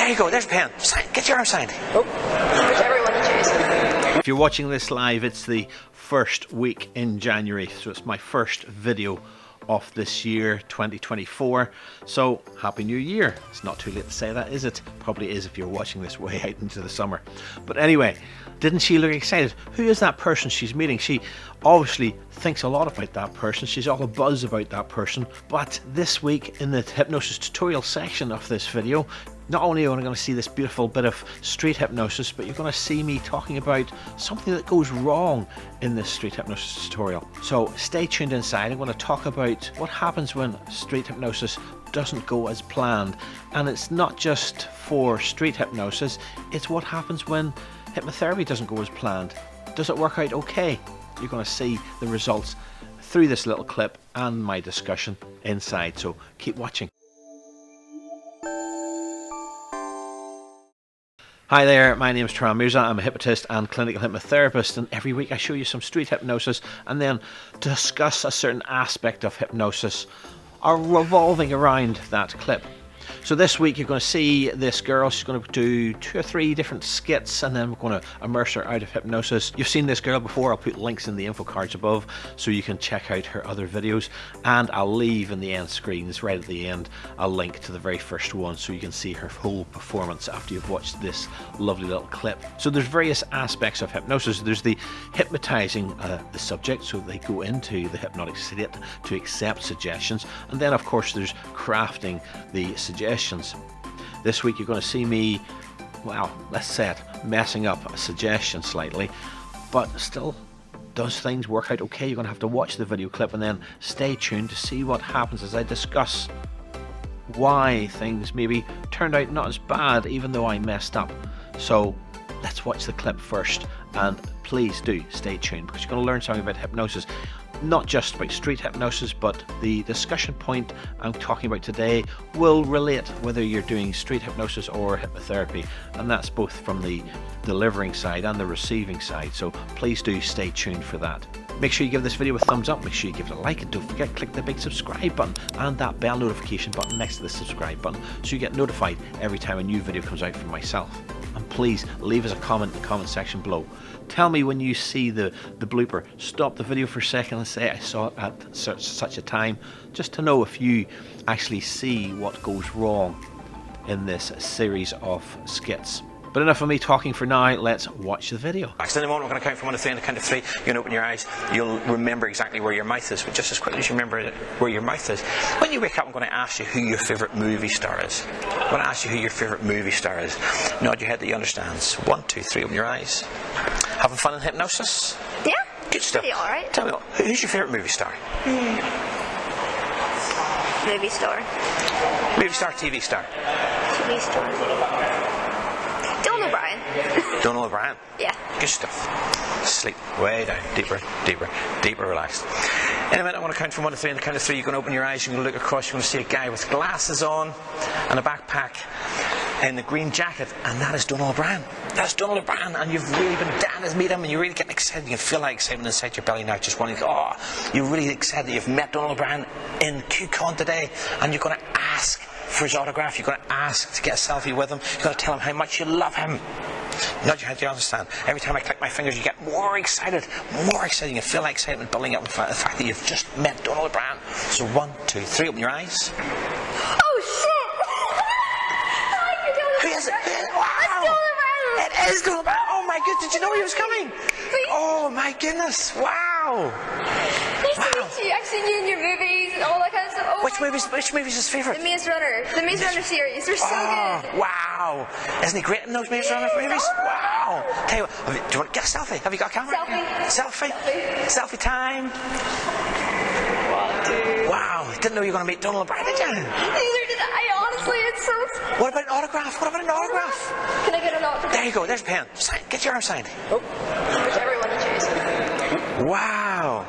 There you go, there's a pen. Sign. Get your arm signed. Whichever one you choose. If you're watching this live, it's the first week in January, so it's my first video of this year 2024, so Happy New Year. It's not too late to say that, is it? Probably is if you're watching this way out into the summer. But anyway, didn't she look excited? Who is that person she's meeting? She obviously thinks a lot about that person. She's all a buzz about that person. But this week in the hypnosis tutorial section of this video, not only are we going to see this beautiful bit of street hypnosis, but you're going to see me talking about something that goes wrong in this street hypnosis tutorial. So stay tuned inside. I'm going to talk about what happens when street hypnosis doesn't go as planned. And it's not just for street hypnosis, it's what happens when hypnotherapy doesn't go as planned. Does it work out okay? You're going to see the results through this little clip and my discussion inside, so keep watching. Hi there, my name is Turan Mirza. I'm a hypnotist and clinical hypnotherapist, and every week I show you some street hypnosis and then discuss a certain aspect of hypnosis or revolving around that clip. So this week you're going to see this girl. She's going to do 2 or 3 different skits, and then we're going to immerse her out of hypnosis. You've seen this girl before. I'll put links in the info cards above so you can check out her other videos, and I'll leave in the end screens right at the end a link to the very first one so you can see her whole performance after you've watched this lovely little clip. So there's various aspects of hypnosis. There's the hypnotizing the subject, so they go into the hypnotic state to accept suggestions, and then of course there's crafting the suggestions. This week you're going to see me, well, let's say it, messing up a suggestion slightly, but still does things work out okay. You're going to have to watch the video clip and then stay tuned to see what happens as I discuss why things maybe turned out not as bad even though I messed up. So let's watch the clip first, and please do stay tuned because you're going to learn something about hypnosis. Not just about street hypnosis, but the discussion point I'm talking about today will relate whether you're doing street hypnosis or hypnotherapy, and that's both from the delivering side and the receiving side, so please do stay tuned for that. Make sure you give this video a thumbs up, make sure you give it a like, and don't forget to click the big subscribe button and that bell notification button next to the subscribe button so you get notified every time a new video comes out from myself. And please leave us a comment in the comment section below. Tell me when you see the blooper. Stop the video for a second and say I saw it at such a time, just to know if you actually see what goes wrong in this series of skits. But enough of me talking for now, let's watch the video. So in a moment we're going to count from 1 to 3, and the count of 3 you're going to open your eyes. You'll remember exactly where your mouth is, but just as quickly as you remember where your mouth is, when you wake up I'm going to ask you who your favourite movie star is. I'm going to ask you who your favourite movie star is. Nod your head that you understand. So 1, 2, 3, open your eyes. Having fun in hypnosis? Yeah. Good stuff. Pretty alright. Tell me, who's your favourite movie star? Movie star. Movie star, TV star? TV star. Donald O'Brien. Donald O'Brien? Yeah. Good stuff. Sleep way down, deeper, deeper, deeper relaxed. In a minute I want to count from 1 to 3, and the count of 3 you're going to open your eyes, you're going to look across, you're going to see a guy with glasses on and a backpack and a green jacket, and that is Donald O'Brien. That's Donald O'Brien, and you've really been down to meet him, and you're really getting excited. You can feel that excitement inside your belly now, just wanting to, oh, you're really excited that you've met Donald O'Brien in QCon today, and you're going to ask for his autograph, you're going to ask to get a selfie with him, you're going to tell him how much you love him. Nod your head, you understand. Every time I click my fingers, you get more excited, more excited. You feel that excitement building up in the fact that you've just met Donald O'Brien. So 1, 2, 3, open your eyes. Oh shit! Who is it? Wow! It is Donald O'Brien! Oh my goodness, did you know he was coming? Please. Oh my goodness, wow! Nice to meet you. I've seen you in your movies and all that kind of stuff. Oh, Which movie's his favourite? The Maze Runner. The Maze Runner series. They're so good. Wow! Isn't he great in those Maze Runner movies? Wow! Tell you what, do you want to get a selfie? Have you got a camera? Selfie. Selfie time. 1, 2. Wow! Didn't know you were going to meet Donald O'Brien, did you? Neither did I, honestly. It's so... What about an autograph? What about an autograph? Can I get an autograph? There you go, there's a pen. Sign. Get your arm signed. Whichever one you choose. Wow!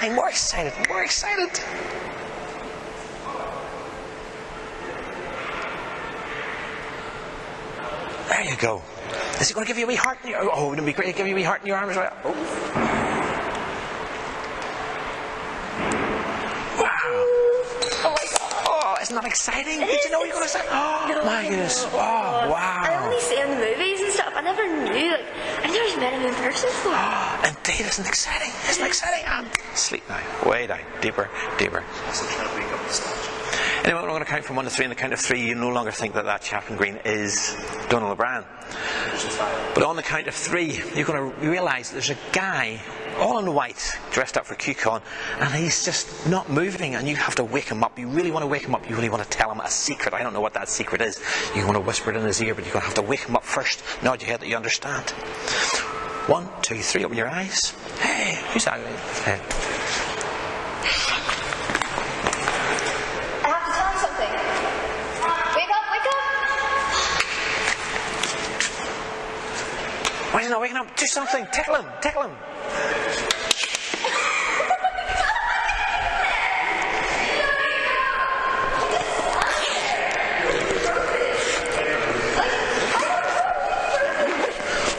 I'm more excited, more excited. There you go. Is he going to give you a wee heart in your... Oh, wouldn't it be great to give you a wee heart in your arm as well? Oh. Wow. Oh my god. Oh, isn't Isn't that exciting? Did you know what you're going to say? Oh, my goodness. Oh, wow. I only see him in the movies and stuff. I never knew, like, I never met him in person before. Indeed, isn't it exciting? Isn't it exciting? And sleep now. Way down. Deeper, deeper. Anyway, we're going to count from 1 to 3. On the count of 3, you no longer think that chap in green is Donald O'Brien. But on the count of 3, you're going to realise there's a guy all in white, dressed up for QCon, and he's just not moving, and you have to wake him up. You really want to wake him up. You really want to tell him a secret. I don't know what that secret is. You want to whisper it in his ear, but you're going to have to wake him up first. Nod your head that you understand. 1, 2, 3, open your eyes. Hey, who's that? Hey. I have to tell you something. Wake up, wake up. Why is he not waking up? Do something. Tickle him. Tickle him.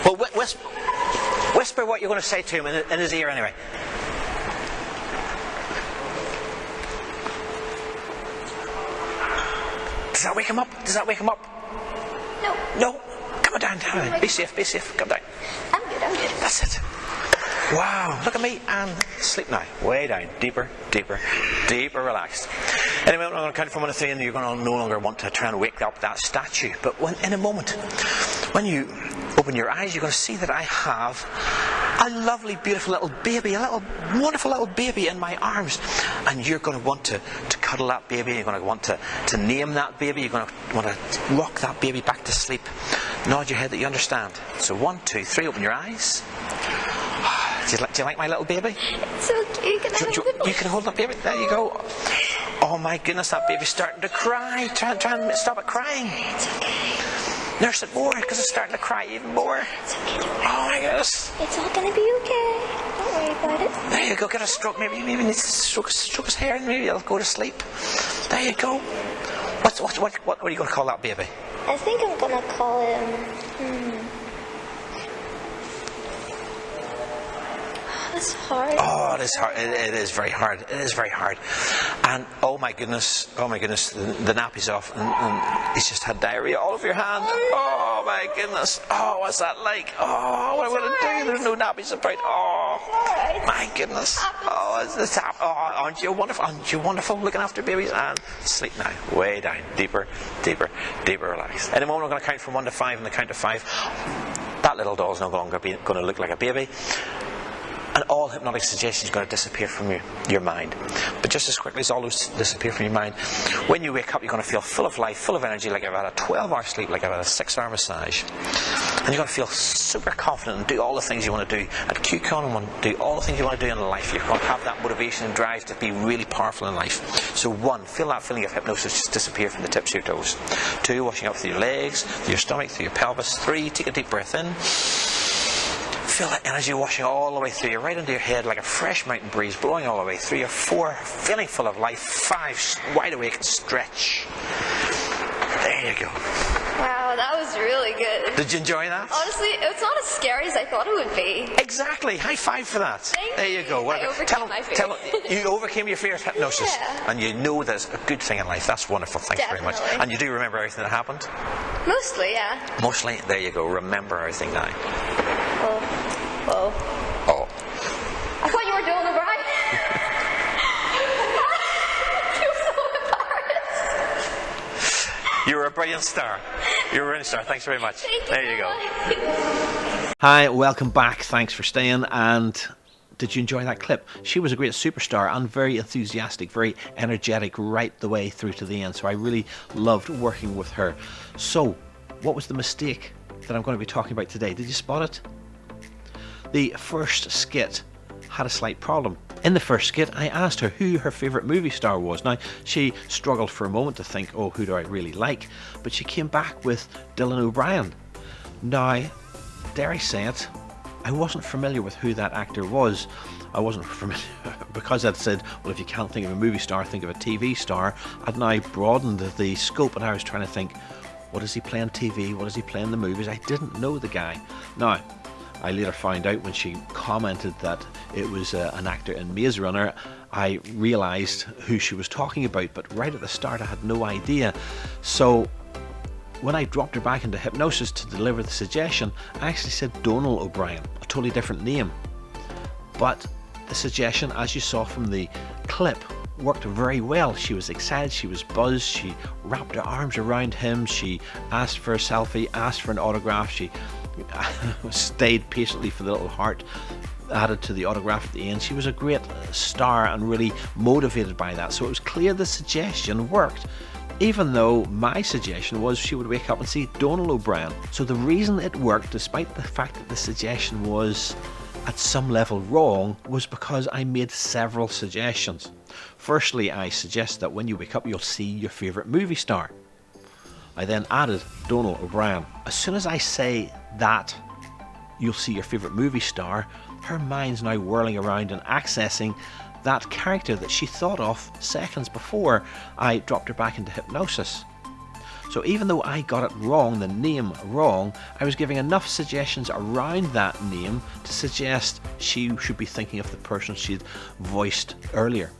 Well, whisper what you're going to say to him in his ear anyway. Does that wake him up? Does that wake him up? No. No. Come on down. Be safe. Be safe. Come down. I'm good, I'm good. That's it. Wow, look at me and sleep now. Way down, deeper, deeper, deeper, relaxed. Anyway, I'm going to count from 1 to 3 and you're going to no longer want to try and wake up that statue. But in a moment, when you open your eyes, you're going to see that I have a lovely, beautiful little baby, a little, wonderful little baby in my arms. And you're going to want to cuddle that baby. You're going to want to name that baby. You're going to want to rock that baby back to sleep. Nod your head that you understand. So 1, 2, 3, open your eyes. Do you like my little baby? It's so cute. Can I hold it? You can hold that baby. There you go. Oh my goodness, that baby's starting to cry. Try and stop it crying. It's okay. Nurse it more, because it's starting to cry even more. It's okay, don't worry. Oh my goodness. It's all gonna be okay. Don't worry about it. There you go, get a stroke. Maybe he needs to stroke his hair and maybe he'll go to sleep. There you go. What are you going to call that baby? I think I'm gonna call him... That's hard. Oh, it is hard. It is very hard. It is very hard. And oh my goodness, the nappy's off, and he's just had diarrhea all over your hand. Oh my goodness. Oh, what's that like? Oh, what am I going to do? There's no nappies about. Oh, my goodness. Oh, aren't you wonderful? Aren't you wonderful looking after babies? And sleep now. Way down. Deeper, deeper, deeper, relaxed. In a moment, I'm going to count from 1 to 5, and the count of 5, that little doll's no longer going to look like a baby. And all hypnotic suggestions are going to disappear from your mind. But just as quickly as all those disappear from your mind, when you wake up, you're going to feel full of life, full of energy, like you've had a 12-hour sleep, like you've had a 6-hour massage. And you're going to feel super confident and do all the things you want to do at QCon and want to do all the things you want to do in life. You're going to have that motivation and drive to be really powerful in life. So 1, feel that feeling of hypnosis just disappear from the tips of your toes. 2, washing up through your legs, through your stomach, through your pelvis. 3, take a deep breath in. Feel that energy washing all the way through you, right into your head like a fresh mountain breeze, blowing all the way through you. 4, feeling full of life. 5, wide awake and stretch. There you go. Wow, that was really good. Did you enjoy that? Honestly, it's not as scary as I thought it would be. Exactly. High five for that. Thank you go. I overcame my fear. You overcame your fear of hypnosis. Yeah. And you know that's a good thing in life. That's wonderful. Thanks very much. Definitely. And you do remember everything that happened? Mostly, yeah. Mostly. There you go. Remember everything now. Whoa. Oh. I thought you were doing the right. I'm so embarrassed. You were a brilliant star. You were a brilliant star. Thanks very much. Thank you. There you go. Hi, welcome back. Thanks for staying. And did you enjoy that clip? She was a great superstar and very enthusiastic, very energetic right the way through to the end. So I really loved working with her. So, what was the mistake that I'm going to be talking about today? Did you spot it? The first skit had a slight problem. In the first skit, I asked her who her favourite movie star was. Now, she struggled for a moment to think, oh, who do I really like? But she came back with Dylan O'Brien. Now, dare I say it, I wasn't familiar with who that actor was. I wasn't familiar, because I'd said, well, if you can't think of a movie star, think of a TV star. I'd now broadened the scope, and I was trying to think, what does he play on TV? What does he play in the movies? I didn't know the guy. Now, I later found out when she commented that it was an actor in Maze Runner, I realised who she was talking about, but right at the start I had no idea. So when I dropped her back into hypnosis to deliver the suggestion, I actually said Donal O'Brien, a totally different name. But the suggestion, as you saw from the clip, worked very well. She was excited, she was buzzed, she wrapped her arms around him, she asked for a selfie, asked for an autograph, she stayed patiently for the little heart added to the autograph at the end. She was a great star and really motivated by that. So it was clear the suggestion worked, even though my suggestion was she would wake up and see Donal O'Brien. So the reason it worked, despite the fact that the suggestion was at some level wrong, was because I made several suggestions. Firstly, I suggest that when you wake up you'll see your favourite movie star. I then added Donal O'Brien. As soon as I say that you'll see your favourite movie star, her mind's now whirling around and accessing that character that she thought of seconds before I dropped her back into hypnosis. So even though I got it wrong, the name wrong, I was giving enough suggestions around that name to suggest she should be thinking of the person she'd voiced earlier.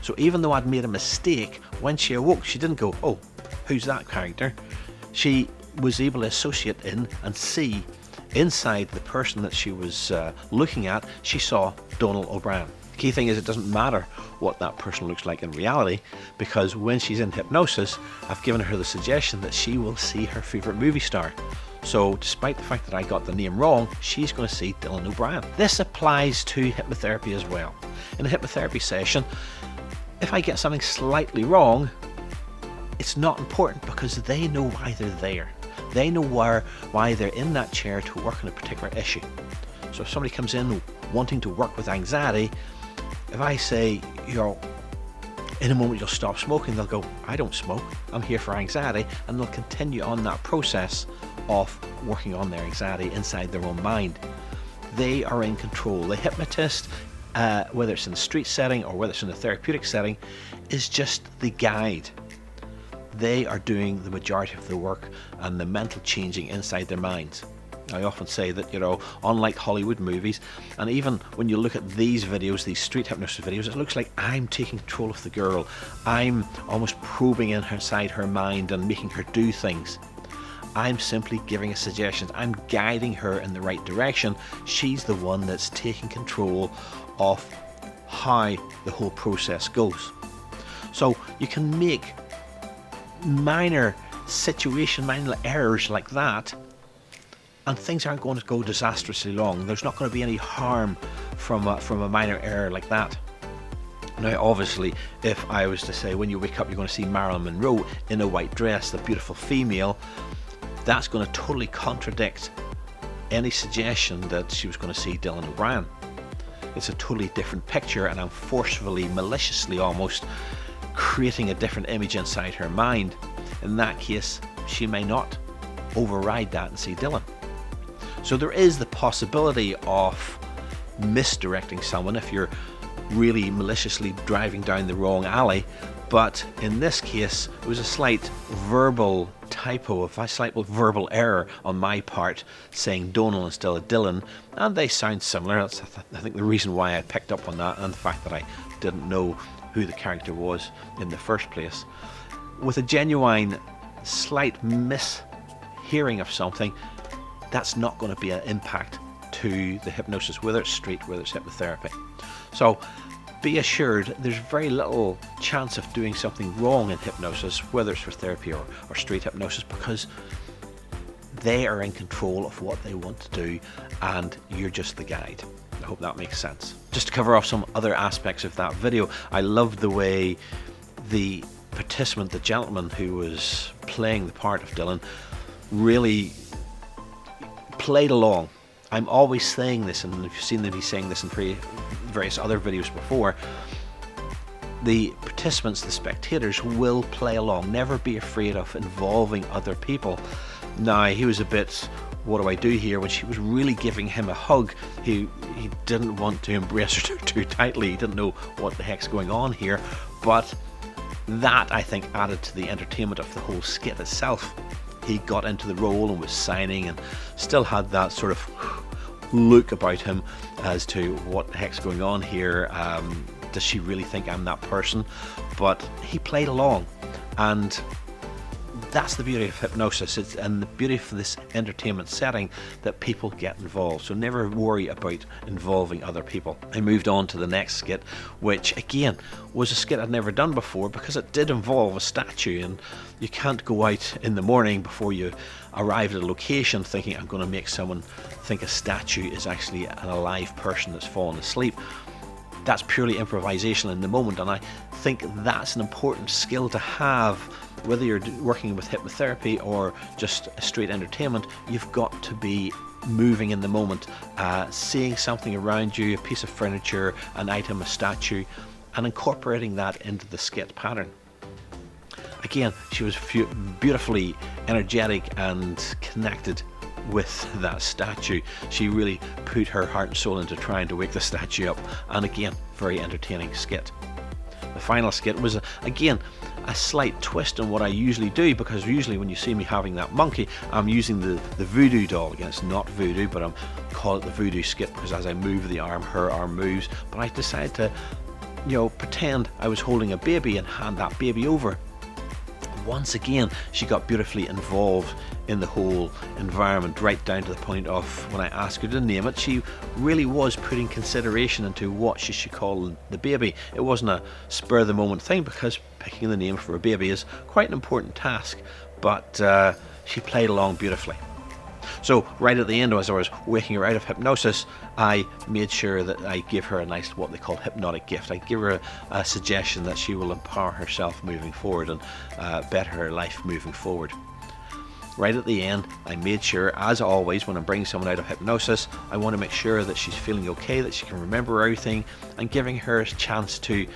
So even though I'd made a mistake, when she awoke she didn't go, "Oh, who's that character?" She was able to associate in and see inside the person that she was looking at, she saw Donal O'Brien. The key thing is it doesn't matter what that person looks like in reality, because when she's in hypnosis, I've given her the suggestion that she will see her favourite movie star. So despite the fact that I got the name wrong, she's going to see Dylan O'Brien. This applies to hypnotherapy as well. In a hypnotherapy session, if I get something slightly wrong, it's not important because they know why they're there. They know why they're in that chair to work on a particular issue. So if somebody comes in wanting to work with anxiety, if I say, in a moment you'll stop smoking, they'll go, "I don't smoke, I'm here for anxiety," and they'll continue on that process of working on their anxiety inside their own mind. They are in control. The hypnotist, whether it's in the street setting or whether it's in a therapeutic setting, is just the guide. They are doing the majority of the work and the mental changing inside their minds. I often say that, unlike Hollywood movies, and even when you look at these videos, these street hypnosis videos, it looks like I'm taking control of the girl. I'm almost probing inside her mind and making her do things. I'm simply giving her suggestions. I'm guiding her in the right direction. She's the one that's taking control of how the whole process goes. So you can make minor errors like that, and things aren't going to go disastrously wrong. There's not going to be any harm from a minor error like that. Now obviously, if I was to say when you wake up you're going to see Marilyn Monroe in a white dress, the beautiful female, that's going to totally contradict any suggestion that she was going to see Dylan O'Brien. It's a totally different picture, and I'm forcefully, maliciously almost, creating a different image inside her mind. In that case, she may not override that and see Dylan. So there is the possibility of misdirecting someone if you're really maliciously driving down the wrong alley, but in this case it was a slight verbal typo, a slight verbal error on my part, saying Donal instead of Dylan, and they sound similar. That's I think the reason why I picked up on that, and the fact that I didn't know who the character was in the first place. With a genuine slight mishearing of something, that's not going to be an impact to the hypnosis, whether it's street, whether it's hypnotherapy. So be assured there's very little chance of doing something wrong in hypnosis, whether it's for therapy or street hypnosis, because they are in control of what they want to do and you're just the guide. I hope that makes sense. Just to cover off some other aspects of that video, I loved the way the participant, the gentleman who was playing the part of Dylan, really played along. I'm always saying this, and you've seen me saying this in various other videos before, the participants, the spectators, will play along. Never be afraid of involving other people. Now, he was a bit, what do I do here? When she was really giving him a hug, he didn't want to embrace her too tightly. He didn't know what the heck's going on here, but that, I think, added to the entertainment of the whole skit itself. He got into the role and was signing and still had that sort of look about him as to what the heck's going on here. Does she really think I'm that person? But he played along, and that's the beauty of hypnosis, and the beauty of this entertainment setting, that people get involved. So never worry about involving other people. I moved on to the next skit, which again was a skit I'd never done before, because it did involve a statue, and you can't go out in the morning before you arrive at a location thinking I'm going to make someone think a statue is actually an alive person that's fallen asleep. That's purely improvisation in the moment, and I think that's an important skill to have. Whether you're working with hypnotherapy or just street entertainment, you've got to be moving in the moment, seeing something around you, a piece of furniture, an item, a statue, and incorporating that into the skit pattern. Again, she was beautifully energetic and connected with that statue. She really put her heart and soul into trying to wake the statue up, and again, very entertaining skit. The final skit was again a slight twist on what I usually do, because usually when you see me having that monkey, I'm using the voodoo doll. Again, it's not voodoo, but I'm call it the voodoo skit, because as I move the arm, her arm moves. But I decided to, pretend I was holding a baby and hand that baby over. Once again, she got beautifully involved in the whole environment, right down to the point of when I asked her to name it, she really was putting consideration into what she should call the baby. It wasn't a spur of the moment thing, because picking the name for a baby is quite an important task, but she played along beautifully. So right at the end, as I was waking her out of hypnosis, I made sure that I give her a nice, what they call hypnotic gift. I give her a suggestion that she will empower herself moving forward and better her life moving forward. Right at the end, I made sure, as always, when I'm bringing someone out of hypnosis, I want to make sure that she's feeling okay, that she can remember everything, and giving her a chance to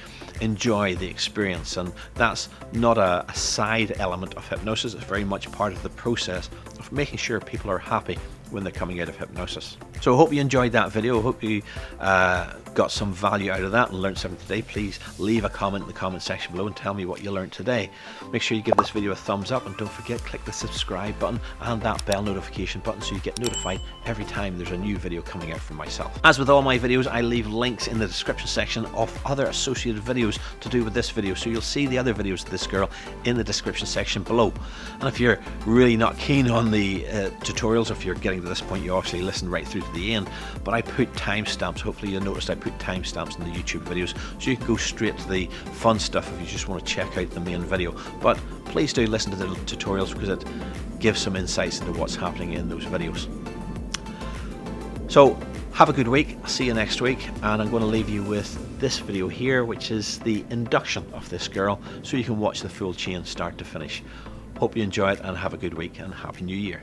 enjoy the experience. And that's not a side element of hypnosis, it's very much part of the process of making sure people are happy when they're coming out of hypnosis. So I hope you enjoyed that video. I hope you got some value out of that and learned something today. Please leave a comment in the comment section below and tell me what you learned today. Make sure you give this video a thumbs up, and don't forget, click the subscribe button and that bell notification button so you get notified every time there's a new video coming out from myself. As with all my videos, I leave links in the description section of other associated videos to do with this video, so you'll see the other videos of this girl in the description section below. And if you're really not keen on the tutorials, if you're getting to this point, you actually listen right through to the end, but I put timestamps. Hopefully you noticed I put timestamps in the YouTube videos, so you can go straight to the fun stuff if you just want to check out the main video. But please do listen to the tutorials, because it gives some insights into what's happening in those videos. So have a good week. I'll see you next week, and I'm going to leave you with this video here, which is the induction of this girl, so you can watch the full chain start to finish. Hope you enjoy it, and have a good week, and Happy New Year.